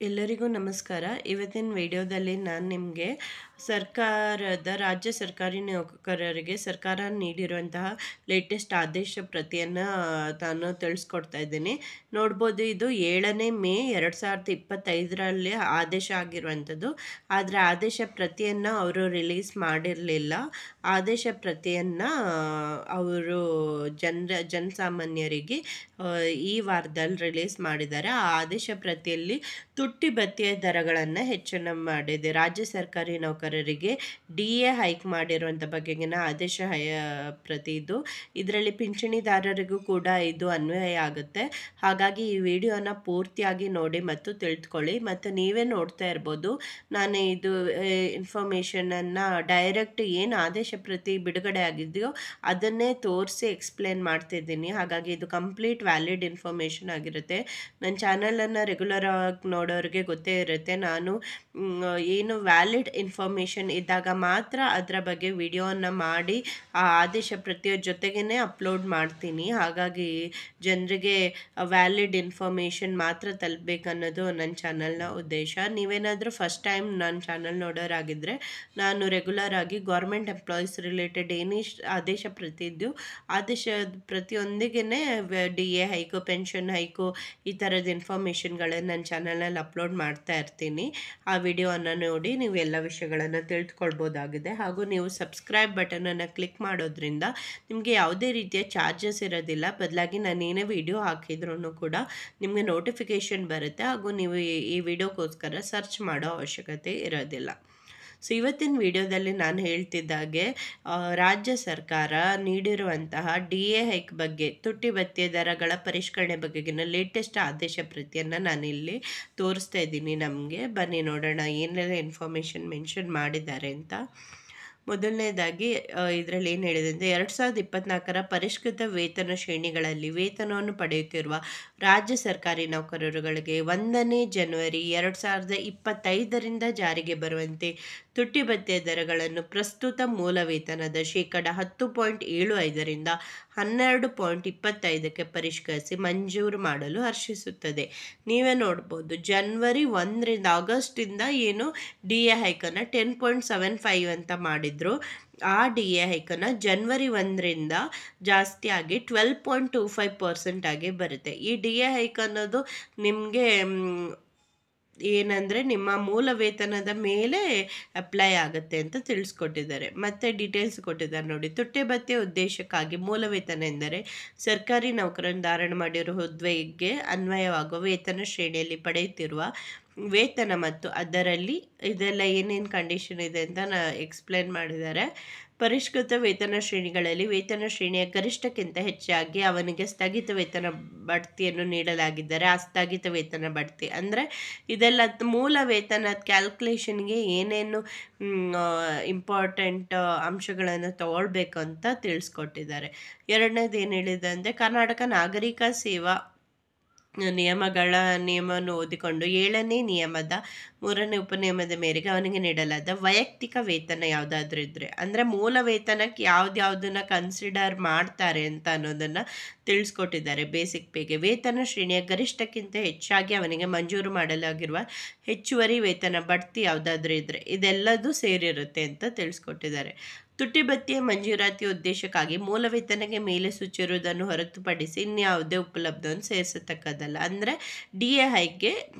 ಎಲ್ಲರಿಗೂ ನಮಸ್ಕಾರ. ಇವತ್ತಿನ ವಿಡಿಯೋದಲ್ಲಿ ನಾನು ನಿಮಗೆ ರಾಜ್ಯ ಸರ್ಕಾರಿ ನೌಕರರಿಗೆ ಸರ್ಕಾರ ನೀಡಿರುವಂತಹ ಲೇಟೆಸ್ಟ್ ಆದೇಶ ಪ್ರತಿಯನ್ನು ನಾನು ತಿಳಿಸ್ಕೊಡ್ತಾ ಇದ್ದೀನಿ. ನೋಡ್ಬೋದು, ಇದು 7ನೇ ಮೇ 2025ರಲ್ಲಿ ಆದೇಶ ಆಗಿರುವಂಥದ್ದು. ಆದರೆ ಆದೇಶ ಪ್ರತಿಯನ್ನು ಅವರು ರಿಲೀಸ್ ಮಾಡಿರಲಿಲ್ಲ. ಆದೇಶ ಪ್ರತಿಯನ್ನು ಅವರು ಜನಸಾಮಾನ್ಯರಿಗೆ ಈ ವಾರದಲ್ಲಿ ರಿಲೀಸ್ ಮಾಡಿದ್ದಾರೆ. ಆ ಆದೇಶ ಪ್ರತಿಯಲ್ಲಿ ತುಟ್ಟಿ ಭತ್ಯೆ ದರಗಳನ್ನು ಹೆಚ್ಚಳ ಮಾಡಿದೆ. ರಾಜ್ಯ ಸರ್ಕಾರಿ ನೌಕರರಿಗೆ DA ಹೈಕ್ ಮಾಡಿರುವಂಥ ಬಗೆಗಿನ ಆದೇಶ ಪ್ರತಿ ಇದು. ಇದರಲ್ಲಿ ಪಿಂಚಣಿದಾರರಿಗೂ ಕೂಡ ಇದು ಅನ್ವಯ ಆಗುತ್ತೆ. ಹಾಗಾಗಿ ಈ ವಿಡಿಯೋನ ಪೂರ್ತಿಯಾಗಿ ನೋಡಿ ಮತ್ತು ತಿಳಿದುಕೊಳ್ಳಿ. ಮತ್ತು ನೀವೇ ನೋಡ್ತಾ ಇರ್ಬೋದು, ನಾನು ಇದು ಇನ್ಫಾರ್ಮೇಷನನ್ನು ಡೈರೆಕ್ಟ್ ಏನು ಆದೇಶ ಪ್ರತಿ ಬಿಡುಗಡೆ ಆಗಿದೆಯೋ ಅದನ್ನೇ ತೋರಿಸಿ ಎಕ್ಸ್ಪ್ಲೇನ್ ಮಾಡ್ತಿದ್ದೀನಿ. ಹಾಗಾಗಿ ಇದು ಕಂಪ್ಲೀಟ್ ವ್ಯಾಲಿಡ್ ಇನ್ಫಾರ್ಮೇಷನ್ ಆಗಿರುತ್ತೆ. ನನ್ನ ಚಾನಲನ್ನು ರೆಗ್ಯುಲರ್ ಆಗಿ ನೋಡೋರಿಗೆ ಗೊತ್ತೇ ಇರುತ್ತೆ, ನಾನು ಏನು ವ್ಯಾಲಿಡ್ ಇನ್ಫಾರ್ಮೇಷನ್ ಇದ್ದಾಗ ಮಾತ್ರ ಅದರ ಬಗ್ಗೆ ವಿಡಿಯೋನ ಮಾಡಿ ಆ ಆದೇಶ ಪ್ರತಿಯ ಜೊತೆಗೇ ಅಪ್ಲೋಡ್ ಮಾಡ್ತೀನಿ. ಹಾಗಾಗಿ ಜನರಿಗೆ ವ್ಯಾಲಿಡ್ ಇನ್ಫಾರ್ಮೇಷನ್ ಮಾತ್ರ ತಲುಪಬೇಕನ್ನೋದು ನನ್ನ ಚಾನಲ್ನ ಉದ್ದೇಶ. ನೀವೇನಾದರೂ ಫಸ್ಟ್ ಟೈಮ್ ನನ್ನ ಚಾನಲ್ ನೋಡೋರಾಗಿದ್ದರೆ, ನಾನು ರೆಗ್ಯುಲರ್ ಆಗಿ ಗೌರ್ಮೆಂಟ್ ಎಂಪ್ಲಾಯೀಸ್ ರಿಲೇಟೆಡ್ ಏನೇ ಆದೇಶ ಪ್ರತಿ ಇದ್ದು ಆದೇಶದ ಪ್ರತಿಯೊಂದಿಗೆ DA ಹೈಕು, ಪೆನ್ಷನ್ ಹೈಕು, ಈ ಥರದ ಇನ್ಫಾರ್ಮೇಷನ್ಗಳನ್ನು ನನ್ನ ಚಾನಲಲ್ಲಿ ಅಪ್ಲೋಡ್ ಮಾಡ್ತಾ ಇರ್ತೀನಿ. ಆ ವಿಡಿಯೋವನ್ನು ನೋಡಿ ನೀವು ಎಲ್ಲ ವಿಷಯಗಳನ್ನು ತಿಳಿದುಕೊಳ್ಬೋದಾಗಿದೆ. ಹಾಗೂ ನೀವು ಸಬ್ಸ್ಕ್ರೈಬ್ ಬಟನನ್ನು ಕ್ಲಿಕ್ ಮಾಡೋದ್ರಿಂದ ನಿಮಗೆ ಯಾವುದೇ ರೀತಿಯ ಚಾರ್ಜಸ್ ಇರೋದಿಲ್ಲ. ಬದಲಾಗಿ ನಾನು ಏನೇ ವಿಡಿಯೋ ಹಾಕಿದ್ರೂ ಕೂಡ ನಿಮಗೆ ನೋಟಿಫಿಕೇಷನ್ ಬರುತ್ತೆ. ಹಾಗೂ ನೀವು ಈ ವಿಡಿಯೋಕ್ಕೋಸ್ಕರ ಸರ್ಚ್ ಮಾಡೋ ಅವಶ್ಯಕತೆ ಇರೋದಿಲ್ಲ. ಸೊ ಇವತ್ತಿನ ವಿಡಿಯೋದಲ್ಲಿ ನಾನು ಹೇಳ್ತಿದ್ದಾಗೆ ರಾಜ್ಯ ಸರ್ಕಾರ ನೀಡಿರುವಂತಹ DA ಹೈಕ್ ಬಗ್ಗೆ, ತುಟ್ಟಿ ಭತ್ಯೆ ದರಗಳ ಪರಿಷ್ಕರಣೆ ಬಗೆಗಿನ ಲೇಟೆಸ್ಟ್ ಆದೇಶ ಪ್ರತಿಯನ್ನು ನಾನಿಲ್ಲಿ ತೋರಿಸ್ತಾ ಇದ್ದೀನಿ. ನಮಗೆ ಬನ್ನಿ ನೋಡೋಣ ಏನೆಲ್ಲ ಇನ್ಫಾರ್ಮೇಷನ್ ಮೆನ್ಷನ್ ಮಾಡಿದ್ದಾರೆ ಅಂತ. ಮೊದಲನೇದಾಗಿ ಇದರಲ್ಲಿ ಏನು ಹೇಳಿದೆ ಅಂದರೆ, 2024ರ ಪರಿಷ್ಕೃತ ವೇತನ ಶ್ರೇಣಿಗಳಲ್ಲಿ ವೇತನವನ್ನು ಪಡೆಯುತ್ತಿರುವ ರಾಜ್ಯ ಸರ್ಕಾರಿ ನೌಕರರುಗಳಿಗೆ 1ನೇ ಜನವರಿ 2025ರಿಂದ ಜಾರಿಗೆ ಬರುವಂತೆ ತುಟ್ಟಿ ಭತ್ಯೆ ದರಗಳನ್ನು ಪ್ರಸ್ತುತ ಮೂಲ ವೇತನದ 10.75ರಿಂದ 12.25ಕ್ಕೆ ಪರಿಷ್ಕರಿಸಿ ಮಂಜೂರು ಮಾಡಲು ಹರ್ಷಿಸುತ್ತದೆ. ನೀವೇ ನೋಡ್ಬೋದು, ಜನವರಿ 1ರಿಂದ ಆಗಸ್ಟಿಂದ ಏನು DA ಹೈಕನ್ನು 10.75 ಅಂತ ಮಾಡಿದ್ರು, ಆ DA ಹೈಕನ್ನು ಜನವರಿ 1ರಿಂದ ಜಾಸ್ತಿ ಆಗಿ 12.25% ಆಗಿ ಬರುತ್ತೆ. ಈ DA ಹೈಕ್ ಅನ್ನೋದು ನಿಮಗೆ ಏನಂದರೆ ನಿಮ್ಮ ಮೂಲ ವೇತನದ ಮೇಲೆ ಅಪ್ಲೈ ಆಗುತ್ತೆ ಅಂತ ತಿಳಿಸ್ಕೊಟ್ಟಿದ್ದಾರೆ. ಮತ್ತು ಡೀಟೇಲ್ಸ್ ಕೊಟ್ಟಿದ್ದಾರೆ ನೋಡಿ. ತುಟ್ಟಿ ಭತ್ಯೆ ಉದ್ದೇಶಕ್ಕಾಗಿ ಮೂಲ ವೇತನ ಎಂದರೆ ಸರ್ಕಾರಿ ನೌಕರನ್ನು ಧಾರಣೆ ಮಾಡಿರುವ ಹುದ್ದೆಗೆ ಅನ್ವಯವಾಗುವ ವೇತನ ಶ್ರೇಣಿಯಲ್ಲಿ ಪಡೆಯುತ್ತಿರುವ ವೇತನ ಮತ್ತು ಅದರಲ್ಲಿ ಇದೆಲ್ಲ ಏನೇನು ಕಂಡೀಷನ್ ಇದೆ ಅಂತ ಎಕ್ಸ್ಪ್ಲೇನ್ ಮಾಡಿದ್ದಾರೆ. ಪರಿಷ್ಕೃತ ವೇತನ ಶ್ರೇಣಿಗಳಲ್ಲಿ ವೇತನ ಶ್ರೇಣಿಯ ಗರಿಷ್ಠಕ್ಕಿಂತ ಹೆಚ್ಚಾಗಿ ಅವನಿಗೆ ಸ್ಥಗಿತ ವೇತನ ಬಡ್ತಿಯನ್ನು ನೀಡಲಾಗಿದ್ದರೆ ಆ ಸ್ಥಗಿತ ವೇತನ ಬಡ್ತಿ ಅಂದರೆ ಇದೆಲ್ಲ ಮೂಲ ವೇತನದ ಕ್ಯಾಲ್ಕುಲೇಷನ್ಗೆ ಏನೇನು ಇಂಪಾರ್ಟೆಂಟ್ ಅಂಶಗಳನ್ನು ತಗೊಳ್ಬೇಕು ಅಂತ ತಿಳಿಸ್ಕೊಟ್ಟಿದ್ದಾರೆ. ಎರಡನೇದು ಏನು ಹೇಳಿದೆ ಅಂದರೆ, ಕರ್ನಾಟಕ ನಾಗರಿಕ ಸೇವಾ ನಿಯಮವನ್ನು ಓದಿಕೊಂಡು 7ನೇ ನಿಯಮದ 3ನೇ ಉಪನಿಯಮದ ಮೇರೆಗೆ ಅವನಿಗೆ ನೀಡಲಾದ ವೈಯಕ್ತಿಕ ವೇತನ ಯಾವುದಾದ್ರೂ ಇದ್ದರೆ, ಅಂದರೆ ಮೂಲ ವೇತನಕ್ಕೆ ಯಾವುದ್ಯಾವುದನ್ನು ಕನ್ಸಿಡರ್ ಮಾಡ್ತಾರೆ ಅಂತ ಅನ್ನೋದನ್ನು ತಿಳಿಸ್ಕೊಟ್ಟಿದ್ದಾರೆ. ಬೇಸಿಕ್ ಪೇಗೆ ವೇತನ ಶ್ರೇಣಿಯ ಗರಿಷ್ಠಕ್ಕಿಂತ ಹೆಚ್ಚಾಗಿ ಅವನಿಗೆ ಮಂಜೂರು ಮಾಡಲಾಗಿರುವ ಹೆಚ್ಚುವರಿ ವೇತನ ಬಡ್ತಿ ಯಾವುದಾದ್ರೂ ಇದ್ದರೆ ಇದೆಲ್ಲದೂ ಸೇರಿರುತ್ತೆ ಅಂತ ತಿಳಿಸ್ಕೊಟ್ಟಿದ್ದಾರೆ. ತುಟ್ಟಿ ಭತ್ಯೆ ಮಂಜೂರಾತಿ ಉದ್ದೇಶಕ್ಕಾಗಿ ಮೂಲ ವೇತನಕ್ಕೆ ಮೇಲೆ ಸೂಚಿರುವುದನ್ನು ಹೊರತುಪಡಿಸಿ ಇನ್ಯಾವುದೇ ಉಪಲಬ್ಧವನ್ನು ಸೇರಿಸತಕ್ಕದ್ದಲ್ಲ. ಅಂದರೆ DA ಹೈಕ್ಗೆ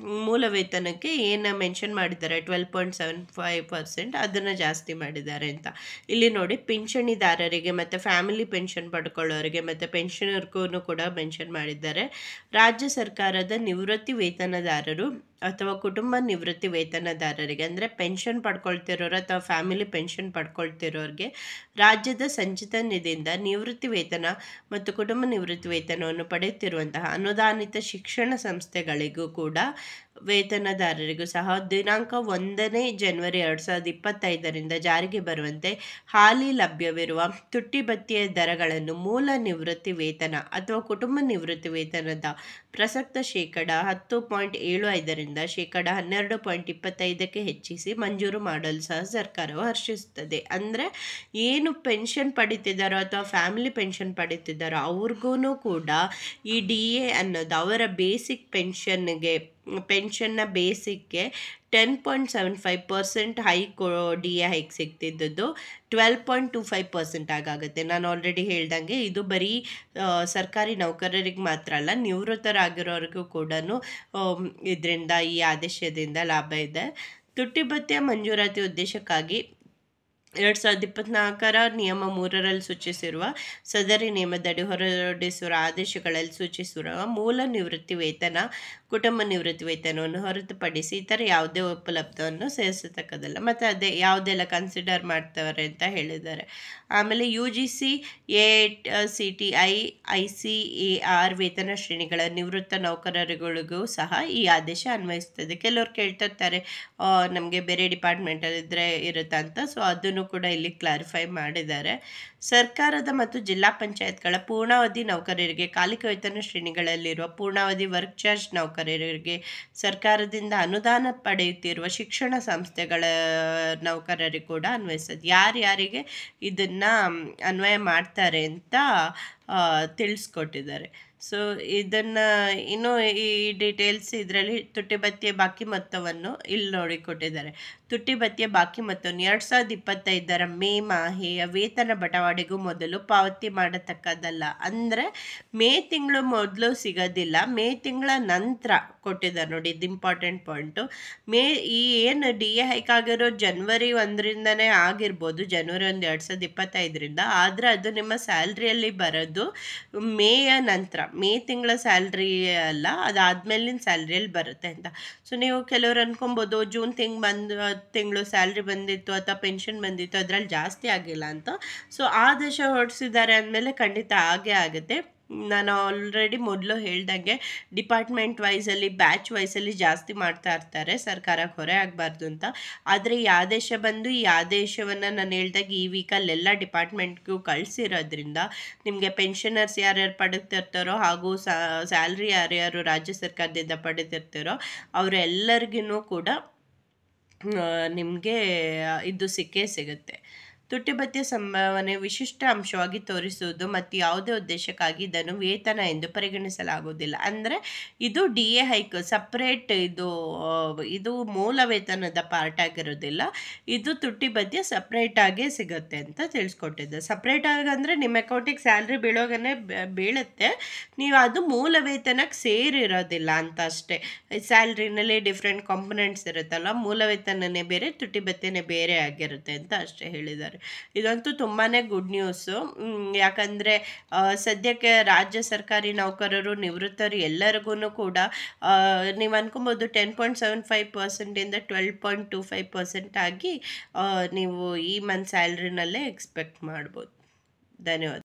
ಮೂಲ ವೇತನಕ್ಕೆ ಏನು ಮೆನ್ಷನ್ ಮಾಡಿದ್ದಾರೆ 12.75% ಅದನ್ನು ಜಾಸ್ತಿ ಮಾಡಿದ್ದಾರೆ ಅಂತ. ಇಲ್ಲಿ ನೋಡಿ, ಪಿಂಚಣಿದಾರರಿಗೆ ಮತ್ತು ಫ್ಯಾಮಿಲಿ ಪೆನ್ಷನ್ ಪಡ್ಕೊಳ್ಳೋರಿಗೆ ಮತ್ತು ಪೆನ್ಷನರ್ಗೂ ಕೂಡ ಮೆನ್ಷನ್ ಮಾಡಿದ್ದಾರೆ. ರಾಜ್ಯ ಸರ್ಕಾರದ ನಿವೃತ್ತಿ ವೇತನದಾರರು ಅಥವಾ ಕುಟುಂಬ ನಿವೃತ್ತಿ ವೇತನದಾರರಿಗೆ, ಅಂದರೆ ಪೆನ್ಷನ್ ಪಡ್ಕೊಳ್ತಿರೋರು ಅಥವಾ ಫ್ಯಾಮಿಲಿ ಪೆನ್ಷನ್ ಪಡ್ಕೊಳ್ತಿರೋರಿಗೆ ರಾಜ್ಯದ ಸಂಚಿತ ನಿಧಿಯಿಂದ ನಿವೃತ್ತಿ ವೇತನ ಮತ್ತು ಕುಟುಂಬ ನಿವೃತ್ತಿ ವೇತನವನ್ನು ಪಡೆಯುತ್ತಿರುವಂತಹ ಅನುದಾನಿತ ಶಿಕ್ಷಣ ಸಂಸ್ಥೆಗಳಿಗೂ ಕೂಡ ವೇತನದಾರರಿಗೂ ಸಹ ದಿನಾಂಕ 1ನೇ ಜನವರಿ 2025ರಿಂದ ಜಾರಿಗೆ ಬರುವಂತೆ ಹಾಲಿ ಲಭ್ಯವಿರುವ ತುಟ್ಟಿ ಭತ್ಯೆಯ ದರಗಳನ್ನು ಮೂಲ ನಿವೃತ್ತಿ ವೇತನ ಅಥವಾ ಕುಟುಂಬ ನಿವೃತ್ತಿ ವೇತನದ ಪ್ರಸಕ್ತ 10.75ರಿಂದ 12.25ಕ್ಕೆ ಹೆಚ್ಚಿಸಿ ಮಂಜೂರು ಮಾಡಲು ಸಹ ಸರ್ಕಾರವು ಹರ್ಷಿಸುತ್ತದೆ. ಅಂದರೆ ಏನು ಪೆನ್ಷನ್ ಪಡಿತಿದ್ದಾರೋ ಅಥವಾ ಫ್ಯಾಮಿಲಿ ಪೆನ್ಷನ್ ಪಡಿತಿದ್ದಾರೋ ಅವ್ರಿಗೂ ಕೂಡ ಈ DA ಅನ್ನೋದು ಅವರ ಬೇಸಿಕ್ ಪೆನ್ಷನ್ಗೆ ಪೆನ್ಷನ್ನ ಬೇಸಿಕ್ಗೆ 10.75% ಹೈಕ್ ಡಿ ಎ ಹೈಕ್ ಸಿಗ್ತಿದ್ದದ್ದು 12.25% ಆಗುತ್ತೆ. ನಾನು ಆಲ್ರೆಡಿ ಹೇಳ್ದಂಗೆ ಇದು ಬರೀ ಸರ್ಕಾರಿ ನೌಕರರಿಗೆ ಮಾತ್ರ ಅಲ್ಲ, ನಿವೃತ್ತರಾಗಿರೋರಿಗೂ ಕೂಡ ಇದರಿಂದ ಈ ಆದೇಶದಿಂದ ಲಾಭ ಇದೆ. ತುಟ್ಟಿ ಭತ್ಯೆ ಮಂಜೂರಾತಿ ಉದ್ದೇಶಕ್ಕಾಗಿ 2024 ನಿಯಮ 3ರಲ್ಲಿ ಸೂಚಿಸಿರುವ ಸದರಿ ನಿಯಮದಡಿ ಹೊರಡಿಸಿರುವ ಆದೇಶಗಳಲ್ಲಿ ಸೂಚಿಸಿರುವ ಮೂಲ ನಿವೃತ್ತಿ ವೇತನ, ಕುಟುಂಬ ನಿವೃತ್ತಿ ವೇತನವನ್ನು ಹೊರತುಪಡಿಸಿ ಇತರ ಯಾವುದೇ ಉಪಲಬ್ಧವನ್ನು ಸೇರಿಸತಕ್ಕದಲ್ಲ. ಮತ್ತು ಅದೇ ಯಾವುದೆಲ್ಲ ಕನ್ಸಿಡರ್ ಮಾಡ್ತಾರೆ ಅಂತ ಹೇಳಿದ್ದಾರೆ. ಆಮೇಲೆ UGC, ACTI, ICAR ವೇತನ ಶ್ರೇಣಿಗಳ ನಿವೃತ್ತ ನೌಕರರುಗಳಿಗೂ ಸಹ ಈ ಆದೇಶ ಅನ್ವಯಿಸ್ತದೆ. ಕೆಲವ್ರು ಕೇಳ್ತಿರ್ತಾರೆ ನಮಗೆ ಬೇರೆ ಡಿಪಾರ್ಟ್ಮೆಂಟಲ್ಲಿದ್ದರೆ ಇರುತ್ತಾ ಅಂತ. ಸೊ ಅದನ್ನು ಕೂಡ ಇಲ್ಲಿ ಕ್ಲಾರಿಫೈ ಮಾಡಿದ್ದಾರೆ. ಸರ್ಕಾರದ ಮತ್ತು ಜಿಲ್ಲಾ ಪಂಚಾಯತ್ಗಳ ಪೂರ್ಣಾವಧಿ ನೌಕರರಿಗೆ ಕಾಲಿಕ ವೇತನ ಶ್ರೇಣಿಗಳಲ್ಲಿರುವ ಪೂರ್ಣಾವಧಿ ವರ್ಕ್ ಚಾರ್ಜ್ ನೌಕರರಿಗೆ, ಸರ್ಕಾರದಿಂದ ಅನುದಾನ ಪಡೆಯುತ್ತಿರುವ ಶಿಕ್ಷಣ ಸಂಸ್ಥೆಗಳ ನೌಕರರಿಗೆ ಕೂಡ ಅನ್ವಯಿಸ್ತದೆ. ಯಾರ್ಯಾರಿಗೆ ಇದನ್ನು ಅನ್ವಯ ಮಾಡ್ತಾರೆ ಅಂತ ತಿಳಿಸ್ಕೊಟ್ಟಿದ್ದಾರೆ. ಸೊ ಇದನ್ನು ಇನ್ನೂ ಈ ಡೀಟೇಲ್ಸ್ ಇದರಲ್ಲಿ ತುಟ್ಟಿ ಭತ್ಯೆ ಬಾಕಿ ಮೊತ್ತವನ್ನು ಇಲ್ಲಿ ನೋಡಿ ಕೊಟ್ಟಿದ್ದಾರೆ. ತುಟ್ಟಿ ಭತ್ಯೆ ಬಾಕಿ ಮೊತ್ತವನ್ನು 2025 ಮೇ ಮಾಹೆಯ ವೇತನ ಬಟವಾಡೆಗೂ ಮೊದಲು ಪಾವತಿ ಮಾಡತಕ್ಕದ್ದಲ್ಲ. ಅಂದರೆ ಮೇ ತಿಂಗಳು ಮೊದಲು ಸಿಗೋದಿಲ್ಲ, ಮೇ ತಿಂಗಳ ನಂತರ ಕೊಟ್ಟಿದ್ದಾರೆ ನೋಡಿ. ಇದು ಇಂಪಾರ್ಟೆಂಟ್ ಪಾಯಿಂಟು. ಏನು ಡಿ ಎ ಹೈಕ್ ಆಗಿರೋ ಜನವರಿ 1ರಿಂದನೇ ಆಗಿರ್ಬೋದು, ಜನವರಿ 1, 2025ರಿಂದ. ಆದರೆ ಅದು ನಿಮ್ಮ ಸ್ಯಾಲ್ರಿಯಲ್ಲಿ ಬರೋದು ಮೇಯ ನಂತರ, ಮೇ ತಿಂಗಳ ಸ್ಯಾಲ್ರಿ ಅಲ್ಲ, ಅದಾದಮೇಲಿನ ಸ್ಯಾಲ್ರಿಯಲ್ಲಿ ಬರುತ್ತೆ ಅಂತ. ಸೊ ನೀವು ಕೆಲವ್ರು ಅನ್ಕೊಬೋದು ಜೂನ್ ತಿಂಗಳು ಸ್ಯಾಲ್ರಿ ಬಂದಿತ್ತು ಅಥವಾ ಪೆನ್ಷನ್ ಬಂದಿತ್ತು, ಅದರಲ್ಲಿ ಜಾಸ್ತಿ ಆಗಿಲ್ಲ ಅಂತ. ಸೊ ಆದೇಶ ಹೊರಡಿಸಿದ್ದಾರೆ ಅಂದಮೇಲೆ ಖಂಡಿತ ಆಗೇ ಆಗುತ್ತೆ. ನಾನು ಆಲ್ರೆಡಿ ಮೊದಲು ಹೇಳ್ದಂಗೆ ಡಿಪಾರ್ಟ್ಮೆಂಟ್ ವೈಸಲ್ಲಿ, ಬ್ಯಾಚ್ ವೈಸಲ್ಲಿ ಜಾಸ್ತಿ ಮಾಡ್ತಾ ಇರ್ತಾರೆ ಸರ್ಕಾರಕ್ಕೆ ಹೊರೆ ಆಗಬಾರ್ದು ಅಂತ. ಆದರೆ ಈ ಆದೇಶ ಬಂದು, ಈ ಆದೇಶವನ್ನು ನಾನು ಹೇಳ್ದಾಗ ಈ ವೀಕಲ್ಲೆಲ್ಲ ಡಿಪಾರ್ಟ್ಮೆಂಟ್ಗೂ ಕಳಿಸಿರೋದ್ರಿಂದ ನಿಮಗೆ ಪೆನ್ಷನರ್ಸ್ ಯಾರ್ಯಾರು ಪಡೆದಿರ್ತಾರೋ ಹಾಗೂ ಸ್ಯಾಲ್ರಿ ಯಾರ್ಯಾರು ರಾಜ್ಯ ಸರ್ಕಾರದಿಂದ ಪಡೆದಿರ್ತಾರೋ ಅವರೆಲ್ಲರಿಗೂ ಕೂಡ ನಿಮಗೆ ಇದು ಸಿಕ್ಕೇ ಸಿಗುತ್ತೆ. ತುಟ್ಟಿ ಭತ್ಯೆ ಸಂಭಾವನೆ ವಿಶಿಷ್ಟ ಅಂಶವಾಗಿ ತೋರಿಸುವುದು ಮತ್ತು ಯಾವುದೇ ಉದ್ದೇಶಕ್ಕಾಗಿ ಇದನ್ನು ವೇತನ ಎಂದು ಪರಿಗಣಿಸಲಾಗುವುದಿಲ್ಲ. ಅಂದರೆ ಇದು ಡಿ ಎ ಹೈಕ್ ಸಪ್ರೇಟ್, ಇದು ಮೂಲ ವೇತನದ ಪಾರ್ಟ್ ಆಗಿರೋದಿಲ್ಲ. ಇದು ತುಟ್ಟಿ ಭತ್ಯೆ ಸಪ್ರೇಟಾಗೇ ಸಿಗುತ್ತೆ ಅಂತ ತಿಳಿಸ್ಕೊಟ್ಟಿದ್ದೆ. ಸಪ್ರೇಟಾಗಿ ಅಂದರೆ ನಿಮ್ಮ ಅಕೌಂಟಿಗೆ ಸ್ಯಾಲ್ರಿ ಬೀಳೋಗೇ ಬೀಳುತ್ತೆ, ನೀವು ಅದು ಮೂಲ ವೇತನಕ್ಕೆ ಸೇರಿರೋದಿಲ್ಲ ಅಂತ ಅಷ್ಟೇ. ಸ್ಯಾಲ್ರಿನಲ್ಲಿ ಡಿಫ್ರೆಂಟ್ ಕಾಂಪೊನೆಂಟ್ಸ್ ಇರುತ್ತಲ್ಲ, ಮೂಲ ವೇತನನೇ ಬೇರೆ, ತುಟ್ಟಿ ಭತ್ಯೆನೇ ಬೇರೆ ಆಗಿರುತ್ತೆ ಅಂತ ಅಷ್ಟೇ ಹೇಳಿದ್ದಾರೆ. ಇದಂತೂ ತುಂಬಾ ಗುಡ್ ನ್ಯೂಸು. ಯಾಕಂದರೆ ಸದ್ಯಕ್ಕೆ ರಾಜ್ಯ ಸರ್ಕಾರಿ ನೌಕರರು, ನಿವೃತ್ತರು ಎಲ್ಲರಿಗೂ ಕೂಡ ನೀವು ಅನ್ಕೊಬೋದು 10.75% 12.25% ಆಗಿ ನೀವು ಈ ಮಂತ್ ಸ್ಯಾಲ್ರಿನಲ್ಲೇ ಎಕ್ಸ್ಪೆಕ್ಟ್ ಮಾಡ್ಬೋದು. ಧನ್ಯವಾದ.